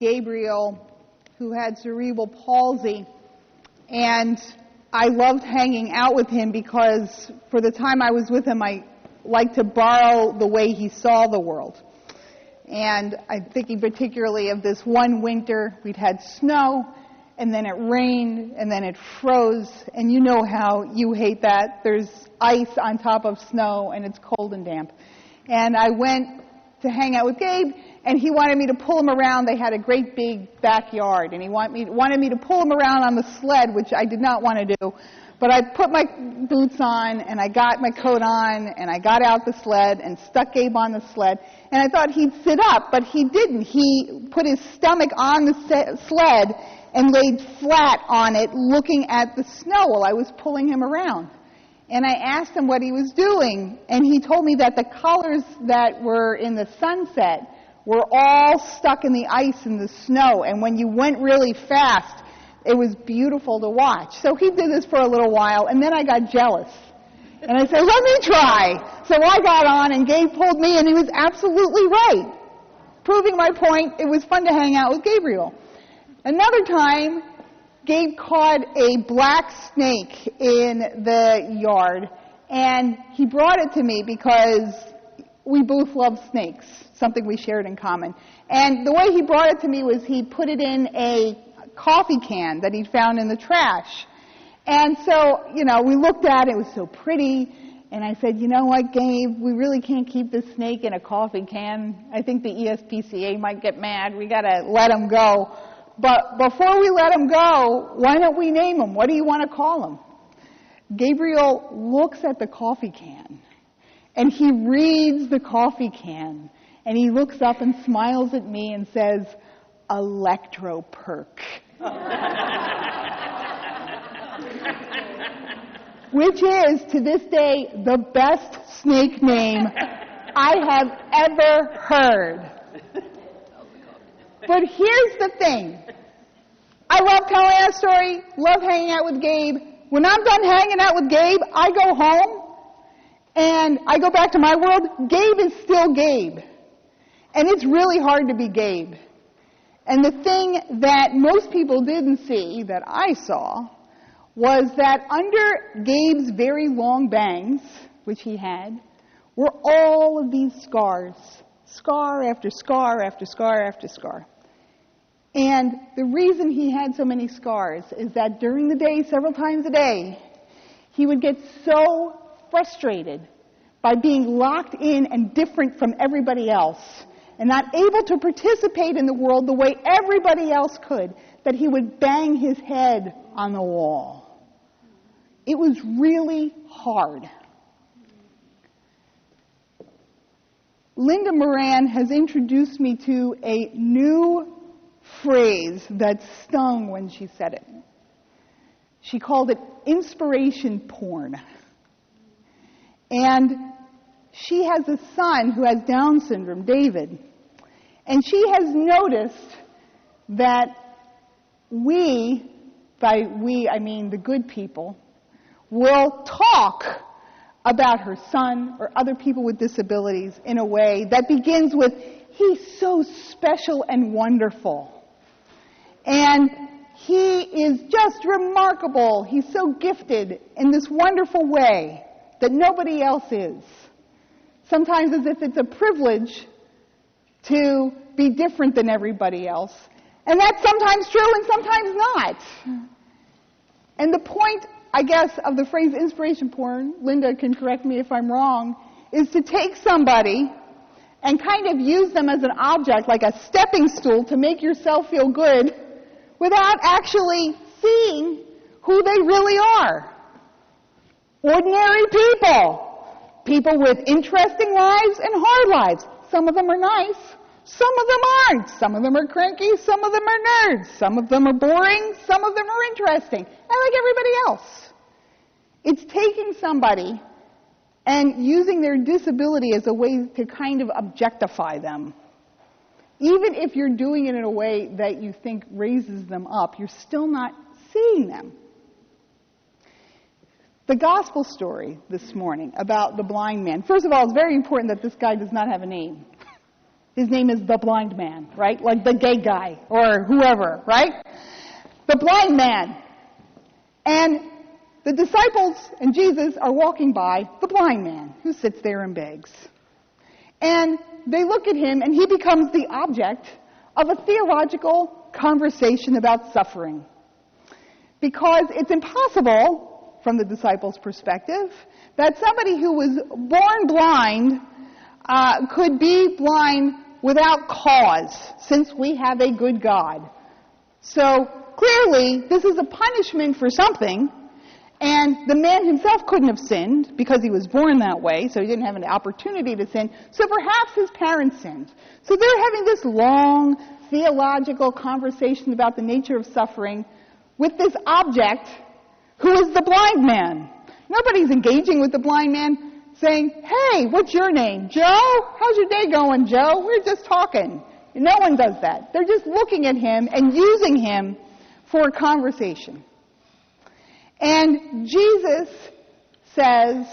Gabriel, who had cerebral palsy, and I loved hanging out with him because for the time I was with him, I liked to borrow the way he saw the world. And I'm thinking particularly of this one winter. We'd had snow, and then it rained, and then it froze, and you know how you hate that. There's ice on top of snow, and it's cold and damp. And I went to hang out with Gabe, and he wanted me to pull him around. They had a great big backyard, and he wanted me to pull him around on the sled, which I did not want to do. But I put my boots on, and I got my coat on, and I got out the sled and stuck Gabe on the sled. And I thought he'd sit up, but he didn't. He put his stomach on the sled and laid flat on it, looking at the snow while I was pulling him around. And I asked him what he was doing, and he told me that the colors that were in the sunset were all stuck in the ice and the snow, and when you went really fast, it was beautiful to watch. So he did this for a little while, and then I got jealous. And I said, let me try. So I got on, and Gabe pulled me, and he was absolutely right. Proving my point, it was fun to hang out with Gabriel. Another time, Gabe caught a black snake in the yard, and he brought it to me because we both love snakes, something we shared in common. And the way he brought it to me was he put it in a coffee can that he'd found in the trash. And so, we looked at it. It was so pretty. And I said, you know what, Gabe, we really can't keep this snake in a coffee can. I think the ESPCA might get mad. We got to let him go. But before we let him go, why don't we name him? What do you want to call him? Gabriel looks at the coffee can, and he reads the coffee can, and he looks up and smiles at me and says, Electro Perk. Which is, to this day, the best snake name I have ever heard. But here's the thing. I love telling that story, love hanging out with Gabe. When I'm done hanging out with Gabe, I go home, and I go back to my world. Gabe is still Gabe. And it's really hard to be Gabe. And the thing that most people didn't see, that I saw, was that under Gabe's very long bangs, which he had, were all of these scars. Scar after scar after scar after scar. And the reason he had so many scars is that during the day, several times a day, he would get so frustrated by being locked in and different from everybody else and not able to participate in the world the way everybody else could, that he would bang his head on the wall. It was really hard. Linda Moran has introduced me to a new phrase that stung when she said it. She called it inspiration porn. And she has a son who has Down syndrome, David. And she has noticed that we, by we I mean the good people, will talk about her son or other people with disabilities in a way that begins with, he's so special and wonderful. And he is just remarkable. He's so gifted in this wonderful way that nobody else is. Sometimes as if it's a privilege to be different than everybody else. And that's sometimes true and sometimes not. And the point, I guess, of the phrase inspiration porn, Linda can correct me if I'm wrong, is to take somebody and kind of use them as an object, like a stepping stool, to make yourself feel good without actually seeing who they really are. Ordinary people. People with interesting lives and hard lives. Some of them are nice. Some of them aren't. Some of them are cranky. Some of them are nerds. Some of them are boring. Some of them are interesting. I like everybody else. It's taking somebody and using their disability as a way to kind of objectify them. Even if you're doing it in a way that you think raises them up, you're still not seeing them. The gospel story this morning about the blind man. First of all, it's very important that this guy does not have a name. His name is the blind man, right? Like the gay guy or whoever, right? The blind man. And the disciples and Jesus are walking by the blind man who sits there and begs. And they look at him, and he becomes the object of a theological conversation about suffering. Because it's impossible, from the disciples' perspective, that somebody who was born blind could be blind without cause, since we have a good God. So clearly, this is a punishment for something, and the man himself couldn't have sinned because he was born that way, so he didn't have an opportunity to sin. So perhaps his parents sinned. So they're having this long theological conversation about the nature of suffering with this object who is the blind man. Nobody's engaging with the blind man saying, "Hey, what's your name? Joe? How's your day going, Joe? We're just talking." No one does that. They're just looking at him and using him for a conversation. And Jesus says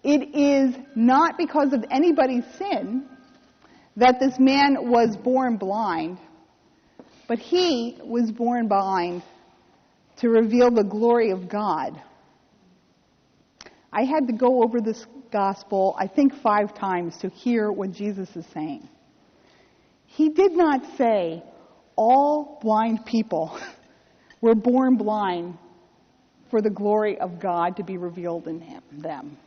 it is not because of anybody's sin that this man was born blind, but he was born blind to reveal the glory of God. I had to go over this gospel, I think 5 times, to hear what Jesus is saying. He did not say all blind people were born blind for the glory of God to be revealed in them.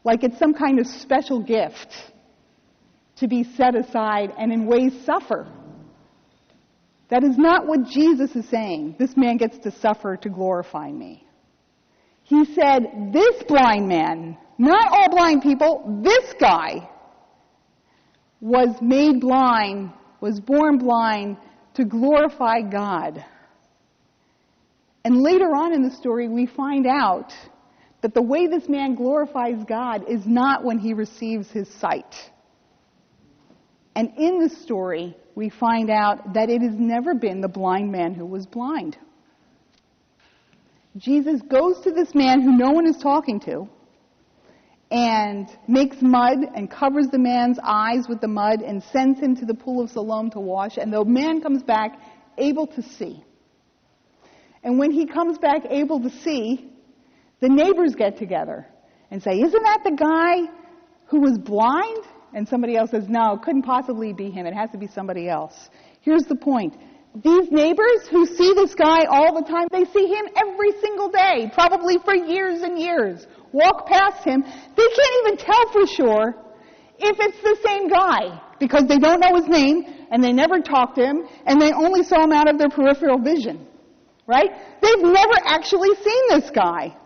Like it's some kind of special gift to be set aside and in ways suffer. That is not what Jesus is saying. This man gets to suffer to glorify me. He said, this blind man, not all blind people, this guy was made blind, was born blind to glorify God. And later on in the story, we find out that the way this man glorifies God is not when he receives his sight. And in the story, we find out that it has never been the blind man who was blind. Jesus goes to this man who no one is talking to and makes mud and covers the man's eyes with the mud and sends him to the pool of Siloam to wash, and the man comes back able to see. And when he comes back able to see, the neighbors get together and say, "Isn't that the guy who was blind?" And somebody else says, "No, it couldn't possibly be him. It has to be somebody else." Here's the point. These neighbors who see this guy all the time, they see him every single day, probably for years and years, walk past him. They can't even tell for sure if it's the same guy because they don't know his name and they never talked to him and they only saw him out of their peripheral vision. Right? They've never actually seen this guy.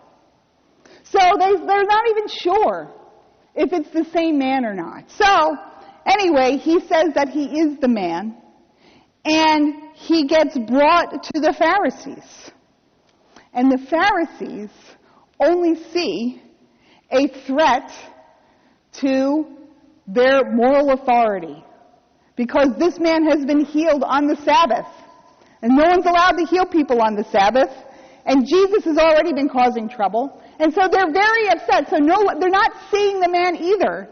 So they're not even sure if it's the same man or not. So, anyway, he says that he is the man, and he gets brought to the Pharisees. And the Pharisees only see a threat to their moral authority, because this man has been healed on the Sabbath. And no one's allowed to heal people on the Sabbath. And Jesus has already been causing trouble. And so they're very upset. So they're not seeing the man either.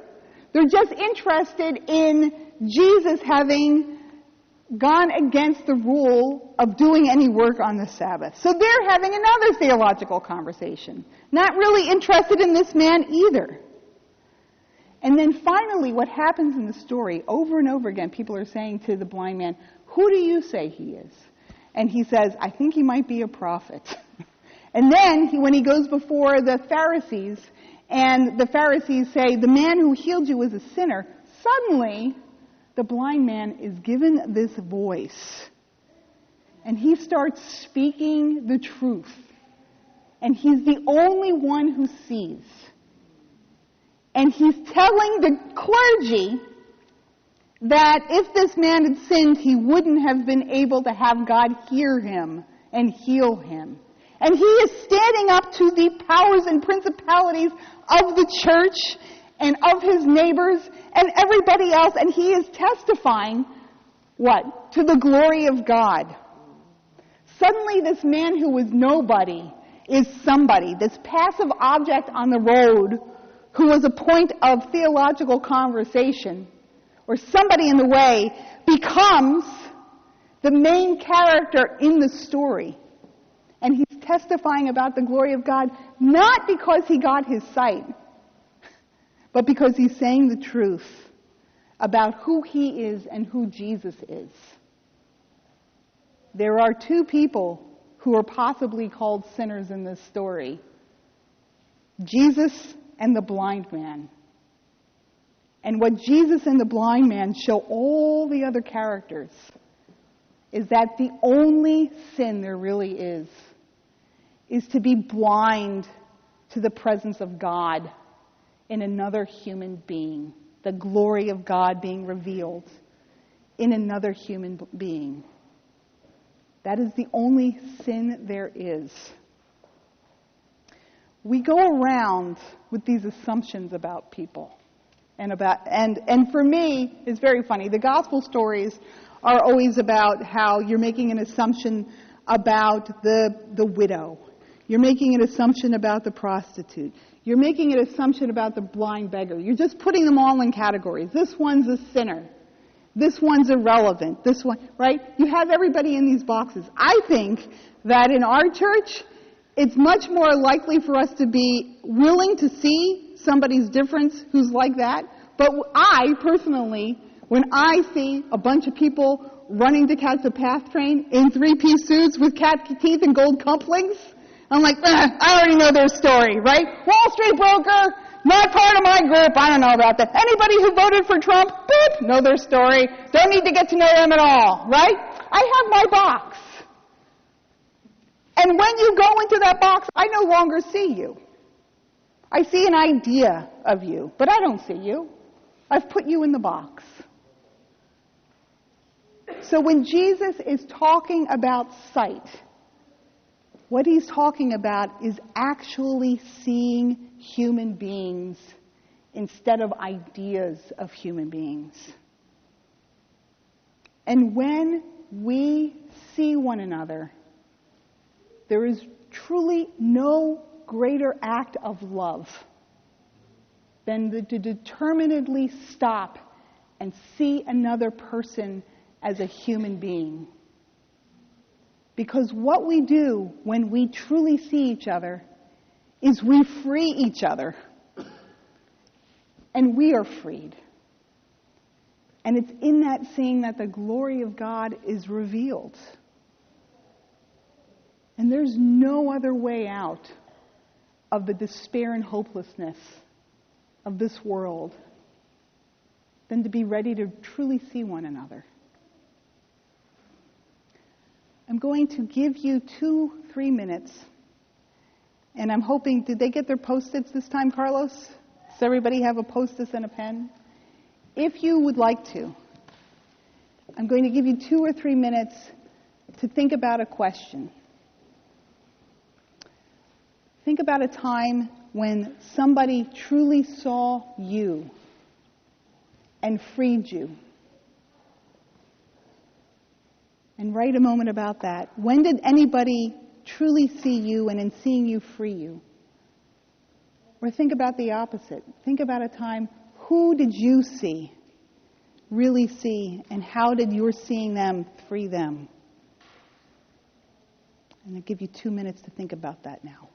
They're just interested in Jesus having gone against the rule of doing any work on the Sabbath. So they're having another theological conversation. Not really interested in this man either. And then finally, what happens in the story, over and over again, people are saying to the blind man, "Who do you say he is?" And he says, "I think he might be a prophet." And then, when he goes before the Pharisees, and the Pharisees say, "The man who healed you was a sinner," suddenly, the blind man is given this voice. And he starts speaking the truth. And he's the only one who sees. And he's telling the clergy that if this man had sinned, he wouldn't have been able to have God hear him and heal him. And he is standing up to the powers and principalities of the church and of his neighbors and everybody else, and he is testifying, what? To the glory of God. Suddenly this man who was nobody is somebody. This passive object on the road who was a point of theological conversation or somebody in the way becomes the main character in the story. And he's testifying about the glory of God, not because he got his sight, but because he's saying the truth about who he is and who Jesus is. There are two people who are possibly called sinners in this story: Jesus and the blind man. And what Jesus and the blind man show all the other characters is that the only sin there really is to be blind to the presence of God in another human being, the glory of God being revealed in another human being. That is the only sin there is. We go around with these assumptions about people. And for me, it's very funny. The gospel stories are always about how you're making an assumption about the widow. You're making an assumption about the prostitute. You're making an assumption about the blind beggar. You're just putting them all in categories. This one's a sinner. This one's irrelevant. This one, right? You have everybody in these boxes. I think that in our church, it's much more likely for us to be willing to see somebody's difference who's like that. But I, personally, when I see a bunch of people running to catch the PATH train in three-piece suits with cat teeth and gold couplings, I'm like, I already know their story, right? Wall Street broker, not part of my group, I don't know about that. Anybody who voted for Trump, boop, know their story. Don't need to get to know them at all, right? I have my box. And when you go into that box, I no longer see you. I see an idea of you, but I don't see you. I've put you in the box. So when Jesus is talking about sight, what he's talking about is actually seeing human beings instead of ideas of human beings. And when we see one another, there is truly no greater act of love than to determinedly stop and see another person as a human being. Because what we do when we truly see each other is we free each other. And we are freed. And it's in that seeing that the glory of God is revealed. And there's no other way out of the despair and hopelessness of this world than to be ready to truly see one another. I'm going to give you 2-3 minutes. And I'm hoping, did they get their Post-its this time, Carlos? Does everybody have a Post-it and a pen? If you would like to, I'm going to give you 2 or 3 minutes to think about a question. Think about a time when somebody truly saw you and freed you. And write a moment about that. When did anybody truly see you and in seeing you free you? Or think about the opposite. Think about a time, who did you see, really see, and how did your seeing them free them? And I'll give you 2 minutes to think about that now.